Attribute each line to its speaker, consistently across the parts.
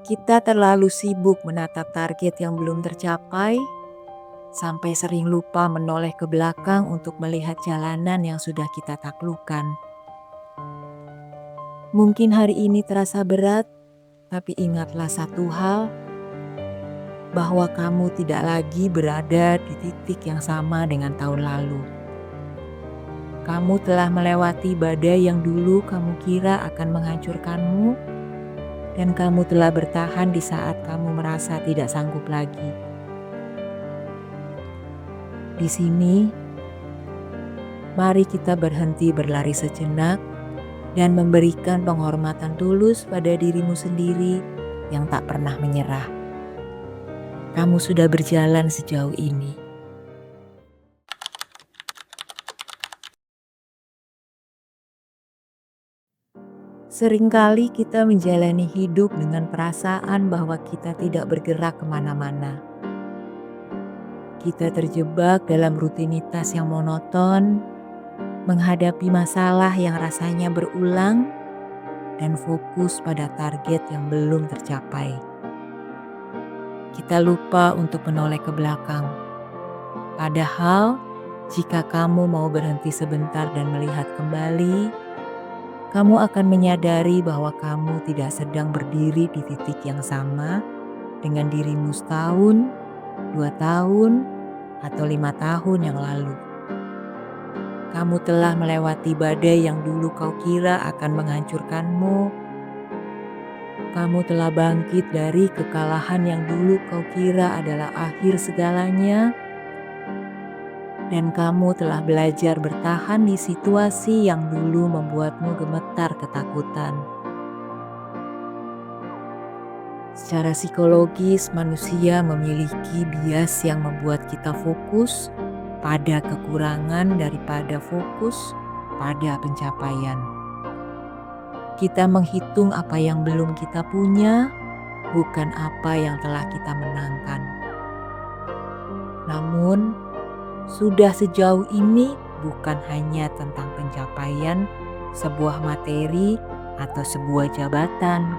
Speaker 1: Kita terlalu sibuk menatap target yang belum tercapai, sampai sering lupa menoleh ke belakang untuk melihat jalanan yang sudah kita taklukkan. Mungkin hari ini terasa berat, tapi ingatlah satu hal, bahwa kamu tidak lagi berada di titik yang sama dengan tahun lalu. Kamu telah melewati badai yang dulu kamu kira akan menghancurkanmu, dan kamu telah bertahan di saat kamu merasa tidak sanggup lagi. Di sini, mari kita berhenti berlari sejenak dan memberikan penghormatan tulus pada dirimu sendiri yang tak pernah menyerah. Kamu sudah berjalan sejauh ini. Seringkali kita menjalani hidup dengan perasaan bahwa kita tidak bergerak kemana-mana. Kita terjebak dalam rutinitas yang monoton, menghadapi masalah yang rasanya berulang, dan fokus pada target yang belum tercapai. Kita lupa untuk menoleh ke belakang. Padahal, jika kamu mau berhenti sebentar dan melihat kembali, kamu akan menyadari bahwa kamu tidak sedang berdiri di titik yang sama dengan dirimu setahun, 2 tahun, atau 5 tahun yang lalu. Kamu telah melewati badai yang dulu kau kira akan menghancurkanmu. Kamu telah bangkit dari kekalahan yang dulu kau kira adalah akhir segalanya. Dan kamu telah belajar bertahan di situasi yang dulu membuatmu gemetar ketakutan. Secara psikologis, manusia memiliki bias yang membuat kita fokus pada kekurangan daripada fokus pada pencapaian. Kita menghitung apa yang belum kita punya, bukan apa yang telah kita menangkan. Namun, sudah sejauh ini bukan hanya tentang pencapaian sebuah materi atau sebuah jabatan.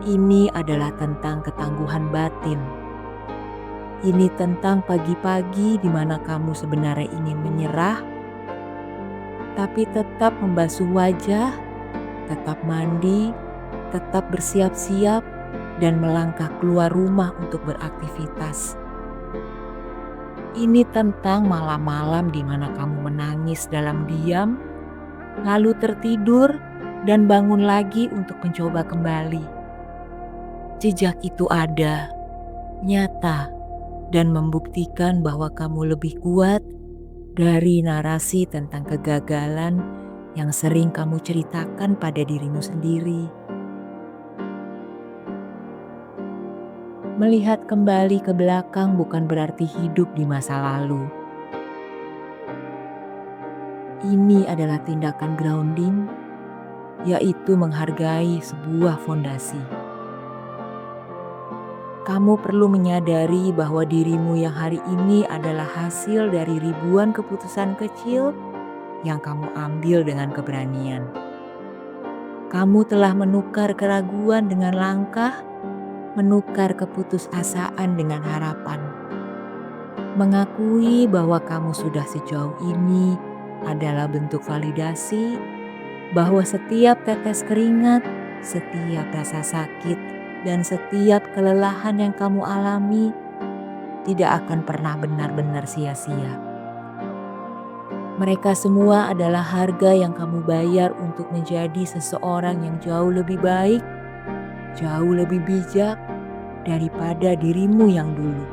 Speaker 1: Ini adalah tentang ketangguhan batin. Ini tentang pagi-pagi di mana kamu sebenarnya ingin menyerah, tapi tetap membasuh wajah, tetap mandi, tetap bersiap-siap, dan melangkah keluar rumah untuk beraktivitas. Ini tentang malam-malam di mana kamu menangis dalam diam, lalu tertidur dan bangun lagi untuk mencoba kembali. Jejak itu ada, nyata, dan membuktikan bahwa kamu lebih kuat dari narasi tentang kegagalan yang sering kamu ceritakan pada dirimu sendiri. Melihat kembali ke belakang bukan berarti hidup di masa lalu. Ini adalah tindakan grounding, yaitu menghargai sebuah fondasi. Kamu perlu menyadari bahwa dirimu yang hari ini adalah hasil dari ribuan keputusan kecil yang kamu ambil dengan keberanian. Kamu telah menukar keraguan dengan langkah, menukar keputusasaan dengan harapan. Mengakui bahwa kamu sudah sejauh ini adalah bentuk validasi bahwa setiap tetes keringat, setiap rasa sakit, dan setiap kelelahan yang kamu alami tidak akan pernah benar-benar sia-sia. Mereka semua adalah harga yang kamu bayar untuk menjadi seseorang yang jauh lebih baik, jauh lebih bijak daripada dirimu yang dulu.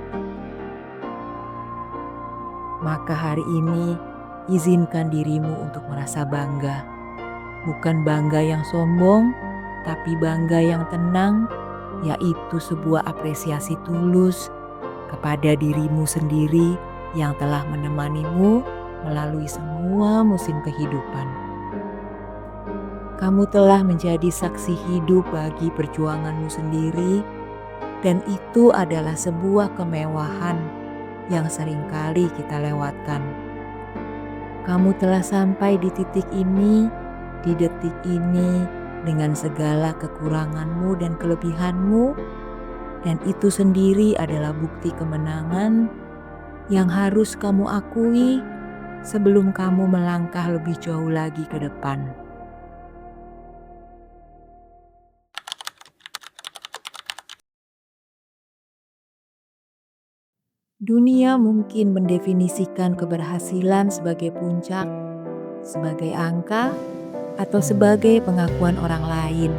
Speaker 1: Maka hari ini izinkan dirimu untuk merasa bangga. Bukan bangga yang sombong, tapi bangga yang tenang, yaitu sebuah apresiasi tulus kepada dirimu sendiri yang telah menemanimu melalui semua musim kehidupan. Kamu telah menjadi saksi hidup bagi perjuanganmu sendiri, dan itu adalah sebuah kemewahan yang seringkali kita lewatkan. Kamu telah sampai di titik ini, di detik ini, dengan segala kekuranganmu dan kelebihanmu, dan itu sendiri adalah bukti kemenangan yang harus kamu akui sebelum kamu melangkah lebih jauh lagi ke depan. Dunia mungkin mendefinisikan keberhasilan sebagai puncak, sebagai angka, atau sebagai pengakuan orang lain.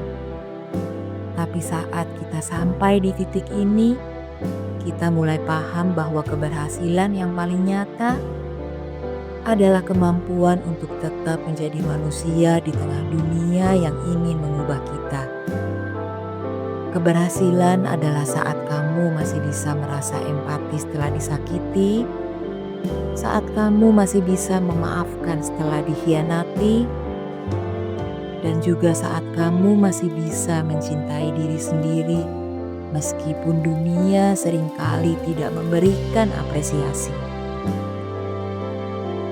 Speaker 1: Tapi saat kita sampai di titik ini, kita mulai paham bahwa keberhasilan yang paling nyata adalah kemampuan untuk tetap menjadi manusia di tengah dunia yang ingin mengubah kita. Keberhasilan adalah saat kamu masih bisa merasa empati setelah disakiti, saat kamu masih bisa memaafkan setelah dikhianati, dan juga saat kamu masih bisa mencintai diri sendiri meskipun dunia seringkali tidak memberikan apresiasi.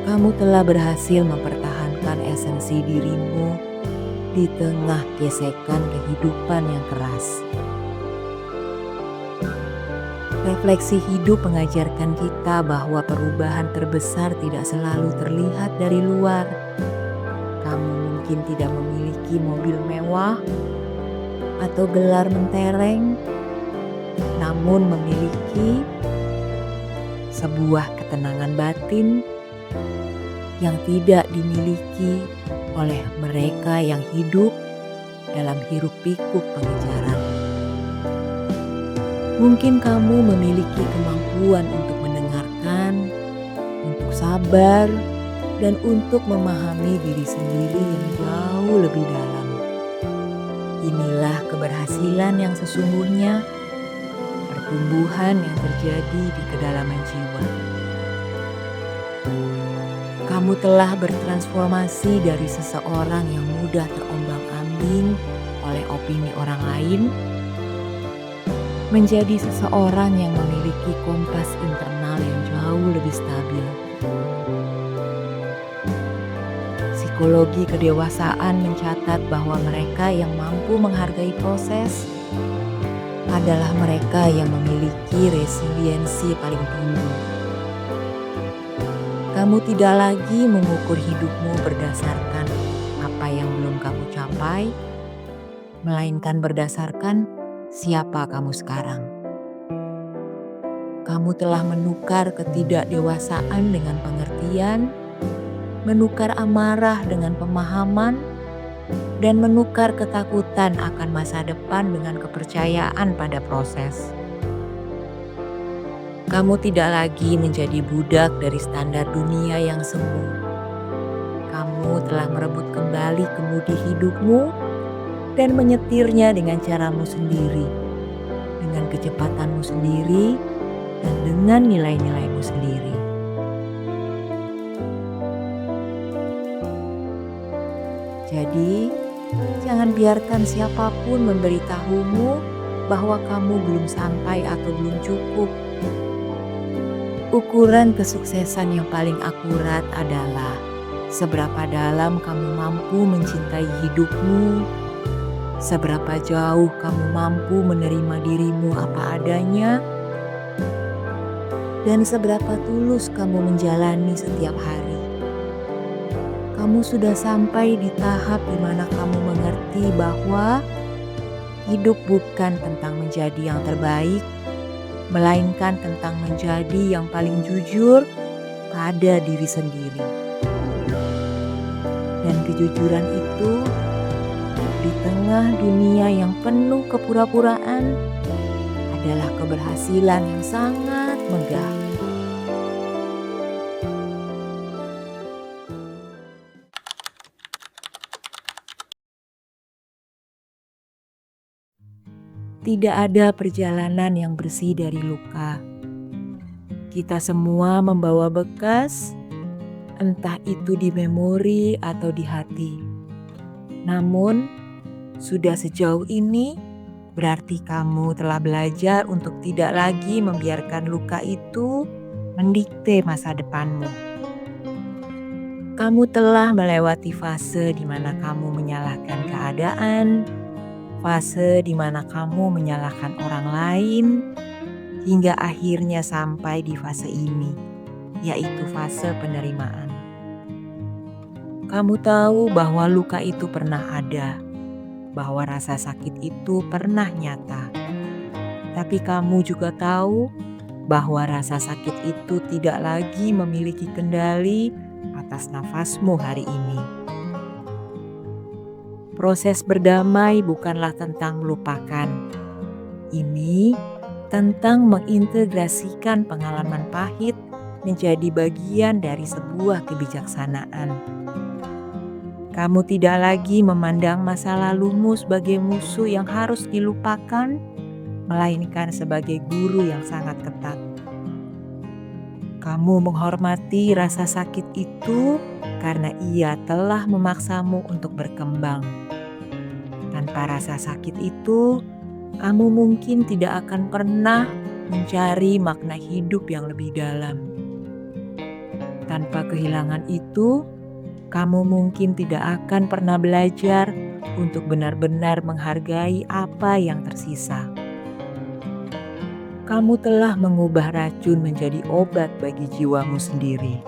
Speaker 1: Kamu telah berhasil mempertahankan esensi dirimu di tengah gesekan kehidupan yang keras. Refleksi hidup mengajarkan kita bahwa perubahan terbesar tidak selalu terlihat dari luar. Kamu mungkin tidak memiliki mobil mewah atau gelar mentereng, namun memiliki sebuah ketenangan batin yang tidak dimiliki oleh mereka yang hidup dalam hiruk-pikuk pengejaran. Mungkin kamu memiliki kemampuan untuk mendengarkan, untuk sabar, dan untuk memahami diri sendiri yang jauh lebih dalam. Inilah keberhasilan yang sesungguhnya, pertumbuhan yang terjadi di kedalaman jiwa. Kamu telah bertransformasi dari seseorang yang mudah terombang-ambing oleh opini orang lain menjadi seseorang yang memiliki kompas internal yang jauh lebih stabil. Psikologi kedewasaan mencatat bahwa mereka yang mampu menghargai proses adalah mereka yang memiliki resiliensi paling tinggi. Kamu tidak lagi mengukur hidupmu berdasarkan apa yang belum kamu capai, melainkan berdasarkan siapa kamu sekarang. Kamu telah menukar ketidakdewasaan dengan pengertian, menukar amarah dengan pemahaman, dan menukar ketakutan akan masa depan dengan kepercayaan pada proses. Kamu tidak lagi menjadi budak dari standar dunia yang semu. Kamu telah merebut kembali kemudi hidupmu dan menyetirnya dengan caramu sendiri, dengan kecepatanmu sendiri, dan dengan nilai-nilaimu sendiri. Jadi, jangan biarkan siapapun memberitahumu bahwa kamu belum sampai atau belum cukup. Ukuran kesuksesan yang paling akurat adalah seberapa dalam kamu mampu mencintai hidupmu, seberapa jauh kamu mampu menerima dirimu apa adanya, dan seberapa tulus kamu menjalani setiap hari. Kamu sudah sampai di tahap di mana kamu mengerti bahwa hidup bukan tentang menjadi yang terbaik, melainkan tentang menjadi yang paling jujur pada diri sendiri. Dan kejujuran itu di tengah dunia yang penuh kepura-puraan adalah keberhasilan yang sangat megah. Tidak ada perjalanan yang bersih dari luka. Kita semua membawa bekas, entah itu di memori atau di hati. Namun, sudah sejauh ini, berarti kamu telah belajar untuk tidak lagi membiarkan luka itu mendikte masa depanmu. Kamu telah melewati fase di mana kamu menyalahkan keadaan, fase di mana kamu menyalahkan orang lain, hingga akhirnya sampai di fase ini, yaitu fase penerimaan. Kamu tahu bahwa luka itu pernah ada, bahwa rasa sakit itu pernah nyata. Tapi kamu juga tahu bahwa rasa sakit itu tidak lagi memiliki kendali atas nafasmu hari ini. Proses berdamai bukanlah tentang melupakan. Ini tentang mengintegrasikan pengalaman pahit menjadi bagian dari sebuah kebijaksanaan. Kamu tidak lagi memandang masa lalumu sebagai musuh yang harus dilupakan, melainkan sebagai guru yang sangat ketat. Kamu menghormati rasa sakit itu karena ia telah memaksamu untuk berkembang. Tanpa rasa sakit itu, kamu mungkin tidak akan pernah mencari makna hidup yang lebih dalam. Tanpa kehilangan itu, kamu mungkin tidak akan pernah belajar untuk benar-benar menghargai apa yang tersisa. Kamu telah mengubah racun menjadi obat bagi jiwamu sendiri.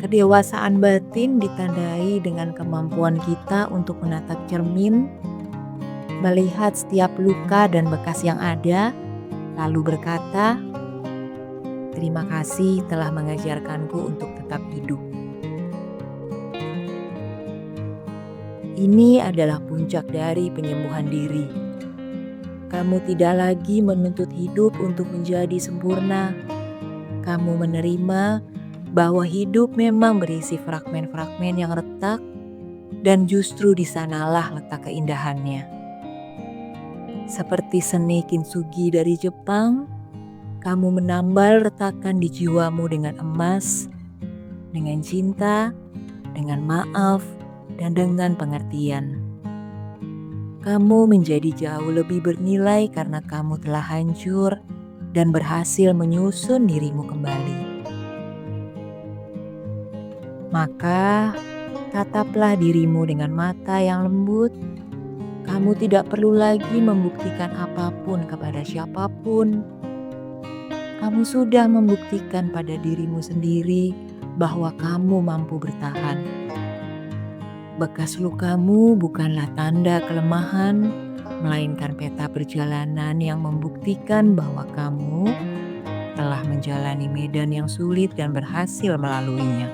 Speaker 1: Kedewasaan batin ditandai dengan kemampuan kita untuk menatap cermin, melihat setiap luka dan bekas yang ada, lalu berkata, "Terima kasih telah mengajarkanku untuk tetap hidup." Ini adalah puncak dari penyembuhan diri. Kamu tidak lagi menuntut hidup untuk menjadi sempurna. Kamu menerima bahwa hidup memang berisi fragmen-fragmen yang retak, dan justru di sanalah letak keindahannya. Seperti seni kintsugi dari Jepang, kamu menambal retakan di jiwamu dengan emas, dengan cinta, dengan maaf, dan dengan pengertian. Kamu menjadi jauh lebih bernilai karena kamu telah hancur dan berhasil menyusun dirimu kembali. Maka, tataplah dirimu dengan mata yang lembut. Kamu tidak perlu lagi membuktikan apapun kepada siapapun. Kamu sudah membuktikan pada dirimu sendiri bahwa kamu mampu bertahan. Bekas lukamu bukanlah tanda kelemahan, melainkan peta perjalanan yang membuktikan bahwa kamu telah menjalani medan yang sulit dan berhasil melaluinya.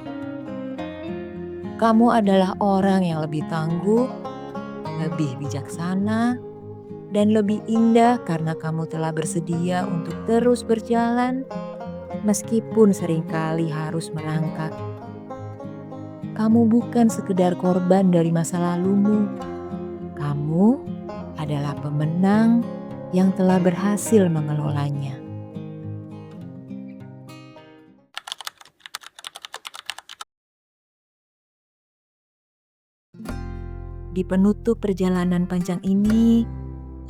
Speaker 1: Kamu adalah orang yang lebih tangguh, lebih bijaksana, dan lebih indah karena kamu telah bersedia untuk terus berjalan meskipun seringkali harus merangkak. Kamu bukan sekedar korban dari masa lalumu. Kamu adalah pemenang yang telah berhasil mengelolanya. Di penutup perjalanan panjang ini,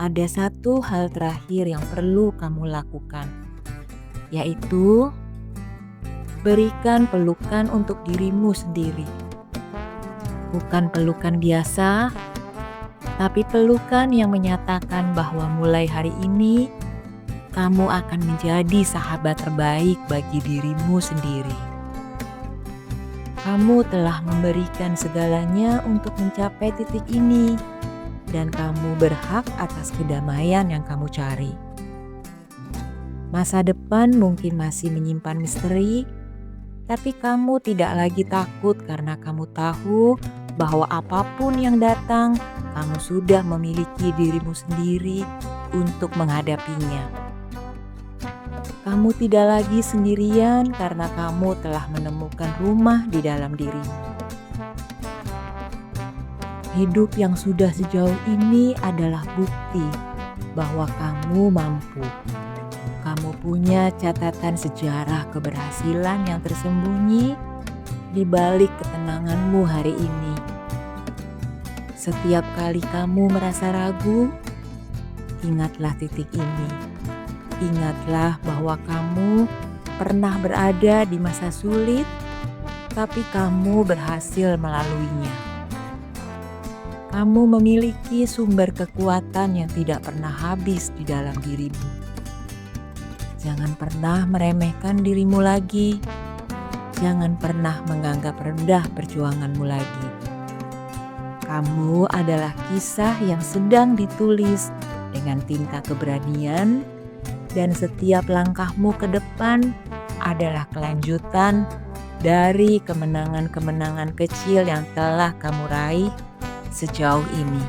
Speaker 1: ada satu hal terakhir yang perlu kamu lakukan, yaitu berikan pelukan untuk dirimu sendiri. Bukan pelukan biasa, tapi pelukan yang menyatakan bahwa mulai hari ini, kamu akan menjadi sahabat terbaik bagi dirimu sendiri. Kamu telah memberikan segalanya untuk mencapai titik ini, dan kamu berhak atas kedamaian yang kamu cari. Masa depan mungkin masih menyimpan misteri, tapi kamu tidak lagi takut karena kamu tahu bahwa apapun yang datang, kamu sudah memiliki dirimu sendiri untuk menghadapinya. Kamu tidak lagi sendirian karena kamu telah menemukan rumah di dalam dirimu. Hidup yang sudah sejauh ini adalah bukti bahwa kamu mampu. Kamu punya catatan sejarah keberhasilan yang tersembunyi di balik ketenanganmu hari ini. Setiap kali kamu merasa ragu, ingatlah titik ini. Ingatlah bahwa kamu pernah berada di masa sulit, tapi kamu berhasil melaluinya. Kamu memiliki sumber kekuatan yang tidak pernah habis di dalam dirimu. Jangan pernah meremehkan dirimu lagi. Jangan pernah menganggap rendah perjuanganmu lagi. Kamu adalah kisah yang sedang ditulis dengan tinta keberanian, dan setiap langkahmu ke depan adalah kelanjutan dari kemenangan-kemenangan kecil yang telah kamu raih sejauh ini.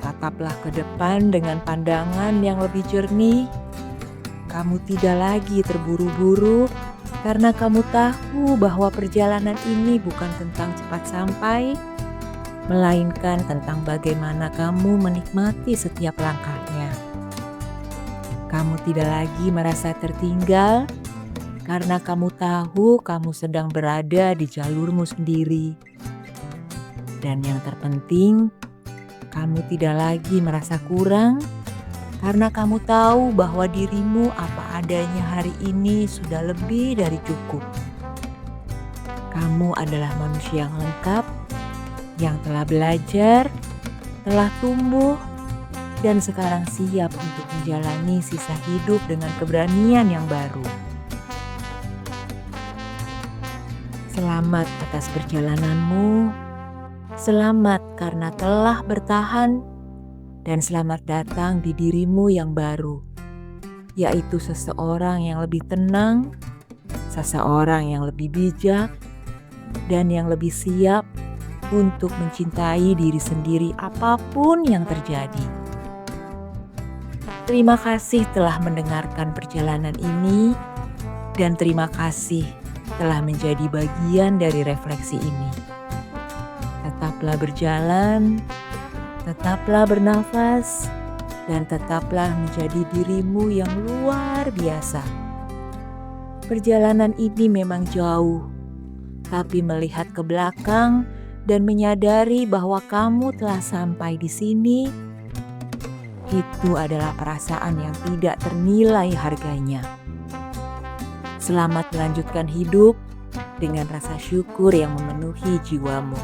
Speaker 1: Tataplah ke depan dengan pandangan yang lebih jernih. Kamu tidak lagi terburu-buru karena kamu tahu bahwa perjalanan ini bukan tentang cepat sampai, melainkan tentang bagaimana kamu menikmati setiap langkahnya. Kamu tidak lagi merasa tertinggal karena kamu tahu kamu sedang berada di jalurmu sendiri. Dan yang terpenting, kamu tidak lagi merasa kurang karena kamu tahu bahwa dirimu apa adanya hari ini sudah lebih dari cukup. Kamu adalah manusia yang lengkap, yang telah belajar, telah tumbuh, dan sekarang siap untuk menjalani sisa hidup dengan keberanian yang baru. Selamat atas perjalananmu, selamat karena telah bertahan, dan selamat datang di dirimu yang baru, yaitu seseorang yang lebih tenang, seseorang yang lebih bijak, dan yang lebih siap untuk mencintai diri sendiri apapun yang terjadi. Terima kasih telah mendengarkan perjalanan ini, dan terima kasih telah menjadi bagian dari refleksi ini. Tetaplah berjalan, tetaplah bernafas, dan tetaplah menjadi dirimu yang luar biasa. Perjalanan ini memang jauh, tapi melihat ke belakang dan menyadari bahwa kamu telah sampai di sini, itu adalah perasaan yang tidak ternilai harganya. Selamat melanjutkan hidup dengan rasa syukur yang memenuhi jiwamu.